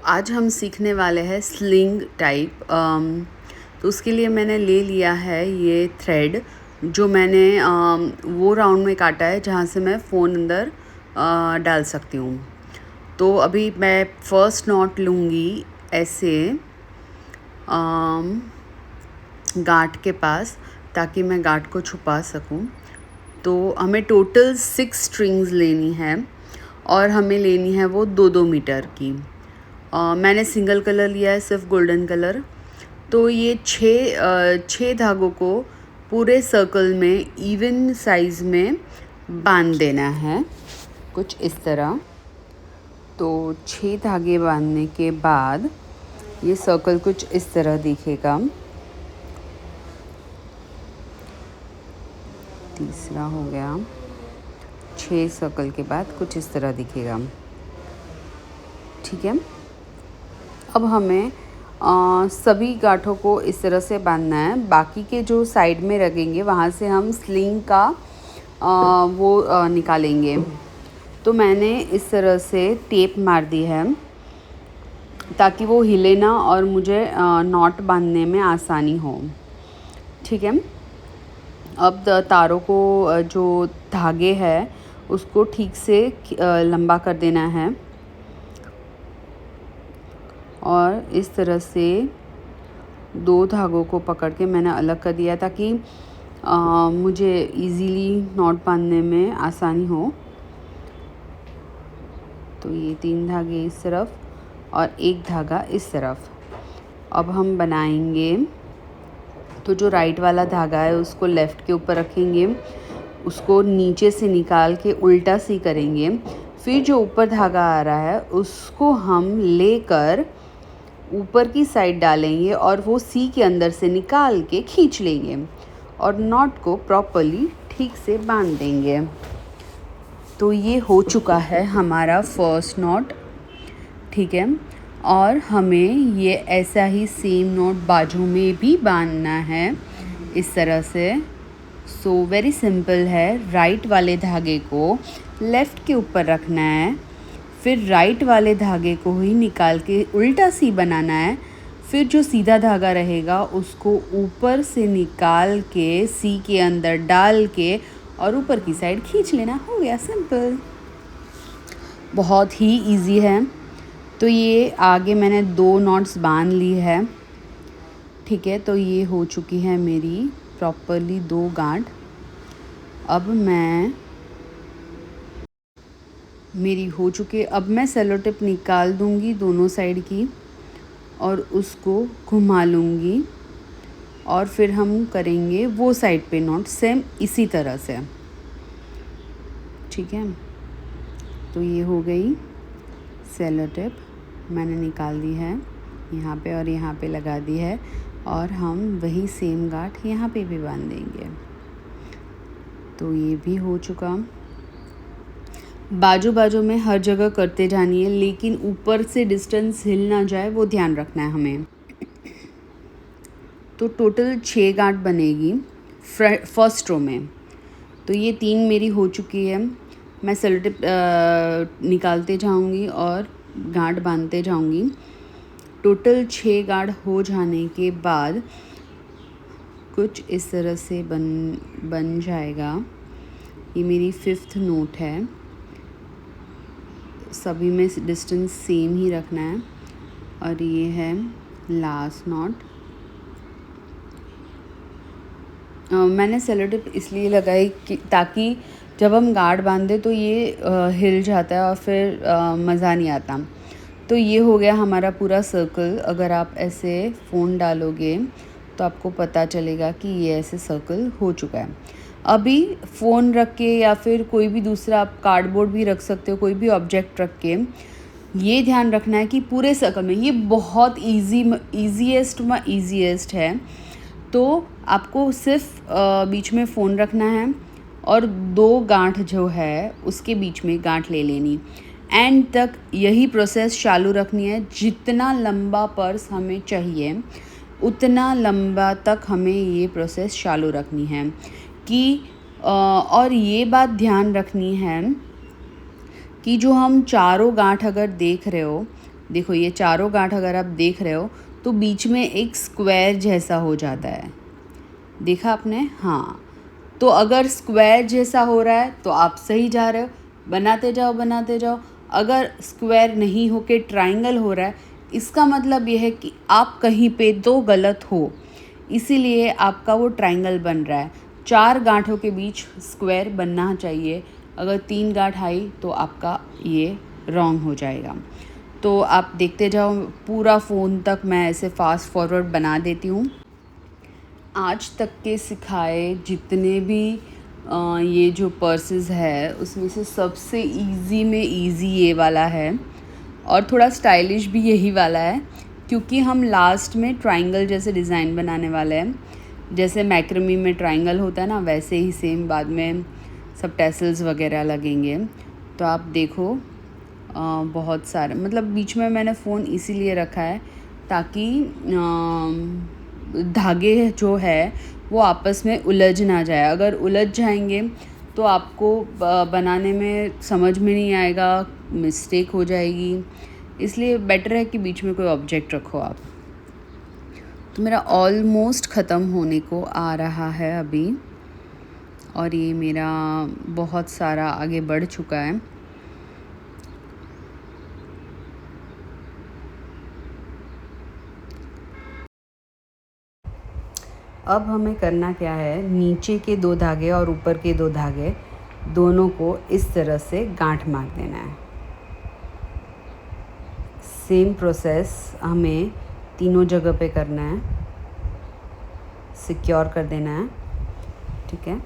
आज हम सीखने वाले हैं स्लिंग टाइप। तो उसके लिए मैंने ले लिया है ये थ्रेड जो मैंने वो राउंड में काटा है जहाँ से मैं फ़ोन अंदर डाल सकती हूँ। तो अभी मैं फ़र्स्ट नॉट लूँगी ऐसे गांठ के पास, ताकि मैं गांठ को छुपा सकूँ। तो हमें टोटल 6 स्ट्रिंग्स लेनी है और हमें लेनी है वो 2-2 मीटर की। मैंने सिंगल कलर लिया है, सिर्फ गोल्डन कलर। तो ये छः धागों को पूरे सर्कल में इवन साइज़ में बांध देना है, कुछ इस तरह। तो 6 धागे बांधने के बाद ये सर्कल कुछ इस तरह दिखेगा। तीसरा हो गया, 6 सर्कल के बाद कुछ इस तरह दिखेगा। ठीक है, अब हमें सभी गांठों को इस तरह से बांधना है। बाकी के जो साइड में लगेंगे वहाँ से हम स्लिंग का निकालेंगे। तो मैंने इस तरह से टेप मार दी है ताकि वो हिले ना और मुझे नॉट बांधने में आसानी हो। ठीक है, अब तारों को जो धागे है उसको ठीक से लंबा कर देना है और इस तरह से 2 धागों को पकड़ के मैंने अलग कर दिया ताकि मुझे इजीली नॉट बांधने में आसानी हो। तो ये 3 धागे इस तरफ और 1 धागा इस तरफ। अब हम बनाएंगे, तो जो राइट वाला धागा है उसको लेफ़्ट के ऊपर रखेंगे, उसको नीचे से निकाल के उल्टा सी करेंगे। फिर जो ऊपर धागा आ रहा है उसको हम लेकर ऊपर की साइड डालेंगे और वो सी के अंदर से निकाल के खींच लेंगे और नॉट को प्रॉपर्ली ठीक से बांध देंगे। तो ये हो चुका है हमारा फर्स्ट नॉट। ठीक है, और हमें ये ऐसा ही सेम नॉट बाजू में भी बांधना है इस तरह से। सो वेरी सिंपल है। राइट वाले धागे को लेफ़्ट के ऊपर रखना है, फिर राइट वाले धागे को ही निकाल के उल्टा सी बनाना है। फिर जो सीधा धागा रहेगा उसको ऊपर से निकाल के सी के अंदर डाल के और ऊपर की साइड खींच लेना। हो गया सिंपल, बहुत ही इजी है। तो ये आगे मैंने 2 नॉट्स बांध ली है। ठीक है, तो ये हो चुकी है मेरी प्रॉपरली 2 गांठ। अब मेरी हो चुकी है। अब मैं सेलो टेप निकाल दूंगी दोनों साइड की और उसको घुमा लूँगी और फिर हम करेंगे वो साइड पे नॉट सेम इसी तरह से। ठीक है, तो ये हो गई सेलो टेप, मैंने निकाल दी है यहाँ पे और यहाँ पे लगा दी है और हम वही सेम गांठ यहाँ पे भी बांध देंगे। तो ये भी हो चुका। बाजू बाजू में हर जगह करते जानी है, लेकिन ऊपर से डिस्टेंस हिल ना जाए वो ध्यान रखना है हमें। तो टोटल 6 गांठ बनेगी फर्स्ट रो में। तो ये 3 मेरी हो चुकी है। मैं सेलो टेप निकालते जाऊंगी और गांठ बांधते जाऊंगी। टोटल 6 गांठ हो जाने के बाद कुछ इस तरह से बन जाएगा। ये मेरी 5th नोट है। सभी में डिस्टेंस सेम ही रखना है और ये है लास्ट नॉट। मैंने सेलो टेप इसलिए लगाई कि ताकि जब हम गांठ बांधे तो ये हिल जाता है और फिर मज़ा नहीं आता। तो ये हो गया हमारा पूरा सर्कल। अगर आप ऐसे फ़ोन डालोगे तो आपको पता चलेगा कि ये ऐसे सर्कल हो चुका है। अभी फ़ोन रख के या फिर कोई भी दूसरा आप कार्डबोर्ड भी रख सकते हो, कोई भी ऑब्जेक्ट रख के। ये ध्यान रखना है कि पूरे सर्कल में, ये बहुत ईजीएस्ट है। तो आपको सिर्फ बीच में फ़ोन रखना है और 2 गांठ जो है उसके बीच में गांठ ले लेनी। एंड तक यही प्रोसेस चालू रखनी है। जितना लंबा पर्स हमें चाहिए उतना लंबा तक हमें ये प्रोसेस चालू रखनी है कि और ये बात ध्यान रखनी है कि जो हम चारों गांठ अगर देख रहे हो देखो ये चारों गांठ अगर आप देख रहे हो तो बीच में एक स्क्वायर जैसा हो जाता है, देखा आपने? हाँ, तो अगर स्क्वायर जैसा हो रहा है तो आप सही जा रहे हो, बनाते जाओ बनाते जाओ। अगर स्क्वायर नहीं हो के ट्राइंगल हो रहा है, इसका मतलब यह है कि आप कहीं पे तो गलत हो, इसीलिए आपका वो ट्राइंगल बन रहा है। 4 गांठों के बीच स्क्वायर बनना चाहिए, अगर 3 गांठ आई तो आपका ये रॉन्ग हो जाएगा। तो आप देखते जाओ, पूरा फ़ोन तक मैं ऐसे फास्ट फॉरवर्ड बना देती हूँ। आज तक के सिखाए जितने भी ये जो पर्सेस है उसमें से सबसे इजी में इजी ये वाला है, और थोड़ा स्टाइलिश भी यही वाला है, क्योंकि हम लास्ट में ट्रायंगल जैसे डिज़ाइन बनाने वाले हैं। जैसे मैक्रमी में ट्रायंगल होता है ना, वैसे ही सेम बाद में सब टैसल्स वगैरह लगेंगे। तो आप देखो बहुत सारे, मतलब बीच में मैंने फ़ोन इसीलिए रखा है ताकि धागे जो है वो आपस में उलझ ना जाए। अगर उलझ जाएंगे तो आपको बनाने में समझ में नहीं आएगा, मिस्टेक हो जाएगी, इसलिए बेटर है कि बीच में कोई ऑब्जेक्ट रखो आप। तो मेरा ऑलमोस्ट ख़त्म होने को आ रहा है अभी, और ये मेरा बहुत सारा आगे बढ़ चुका है। अब हमें करना क्या है, नीचे के 2 धागे और ऊपर के 2 धागे दोनों को इस तरह से गांठ मार देना है। सेम प्रोसेस हमें तीनों जगह पे करना है, सिक्योर कर देना है, ठीक है।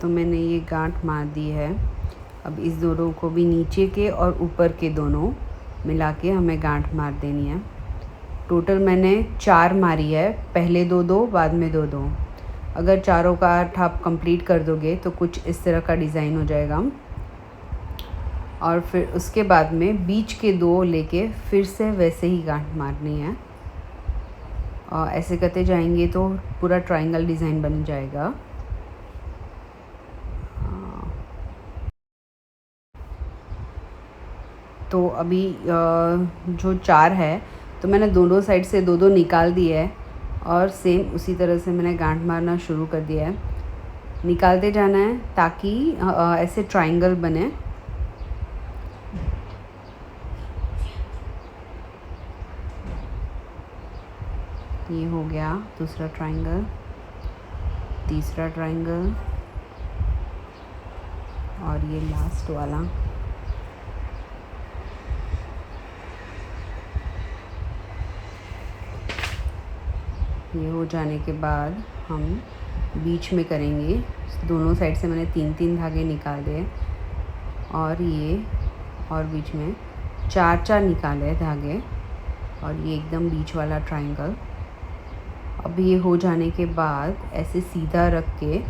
तो मैंने ये गांठ मार दी है। अब इस दोनों को भी नीचे के और ऊपर के दोनों मिला के हमें गांठ मार देनी है। टोटल मैंने 4 मारी है, पहले 2-2 बाद में 2-2। अगर चारों का आर्ट आप कंप्लीट कर दोगे तो कुछ इस तरह का डिज़ाइन हो जाएगा। और फिर उसके बाद में बीच के 2 लेके फिर से वैसे ही गांठ मारनी है, और ऐसे करते जाएंगे तो पूरा ट्रायंगल डिज़ाइन बन जाएगा। तो अभी जो 4 है तो मैंने दोनों साइड से 2-2 निकाल दिए है, और सेम उसी तरह से मैंने गांठ मारना शुरू कर दिया है। निकालते जाना है ताकि ऐसे ट्रायंगल बने। ये हो गया दूसरा ट्रायंगल, तीसरा ट्रायंगल, और ये लास्ट वाला। ये हो जाने के बाद हम बीच में करेंगे। दोनों साइड से मैंने 3-3 धागे निकाल दिए, और ये और बीच में 4-4 निकाले धागे, और ये एकदम बीच वाला ट्रायंगल। अब ये हो जाने के बाद ऐसे सीधा रख के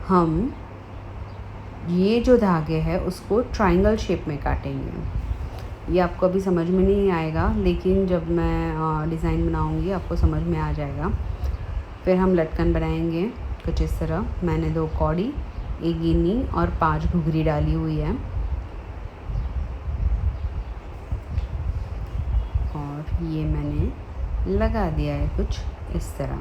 हम ये जो धागे है उसको ट्रायंगल शेप में काटेंगे। ये आपको अभी समझ में नहीं आएगा, लेकिन जब मैं डिज़ाइन बनाऊंगी आपको समझ में आ जाएगा। फिर हम लटकन बनाएंगे कुछ इस तरह। मैंने 2 कौड़ी, 1 गिन्नी और 5 घुघरी डाली हुई है, और ये मैंने लगा दिया है कुछ इस तरह।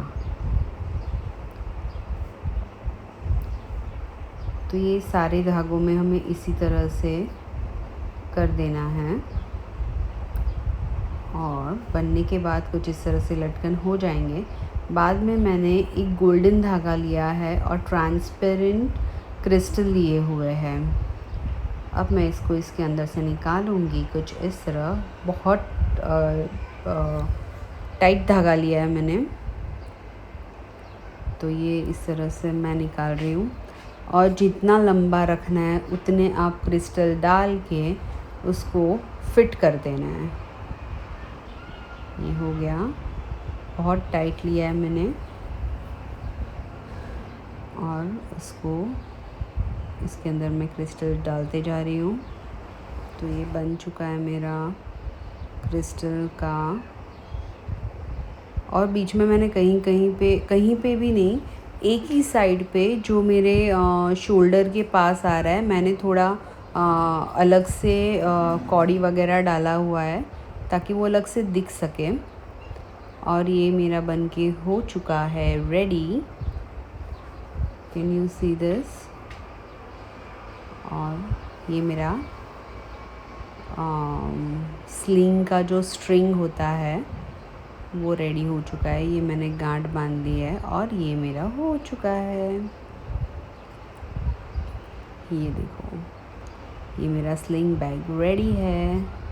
तो ये सारे धागों में हमें इसी तरह से कर देना है, और बनने के बाद कुछ इस तरह से लटकन हो जाएंगे। बाद में मैंने एक गोल्डन धागा लिया है और ट्रांसपेरेंट क्रिस्टल लिए हुए हैं। अब मैं इसको इसके अंदर से निकालूंगी कुछ इस तरह। बहुत टाइट धागा लिया है मैंने, तो ये इस तरह से मैं निकाल रही हूँ। और जितना लंबा रखना है उतने आप क्रिस्टल डाल के उसको फिट कर देना है। ये हो गया, बहुत टाइट लिया है मैंने, और इसको इसके अंदर मैं क्रिस्टल डालते जा रही हूँ। तो ये बन चुका है मेरा क्रिस्टल का। और बीच में मैंने कहीं पे भी नहीं, एक ही साइड पे जो मेरे शोल्डर के पास आ रहा है, मैंने थोड़ा अलग से कौड़ी वगैरह डाला हुआ है ताकि वो अलग से दिख सके। और ये मेरा बनके हो चुका है ready. Can you see this? और ये मेरा स्लिंग का जो स्ट्रिंग होता है वो रेडी हो चुका है। ये मैंने गांठ बांध दी है और ये मेरा हो चुका है। ये देखो, ये मेरा स्लिंग बैग रेडी है।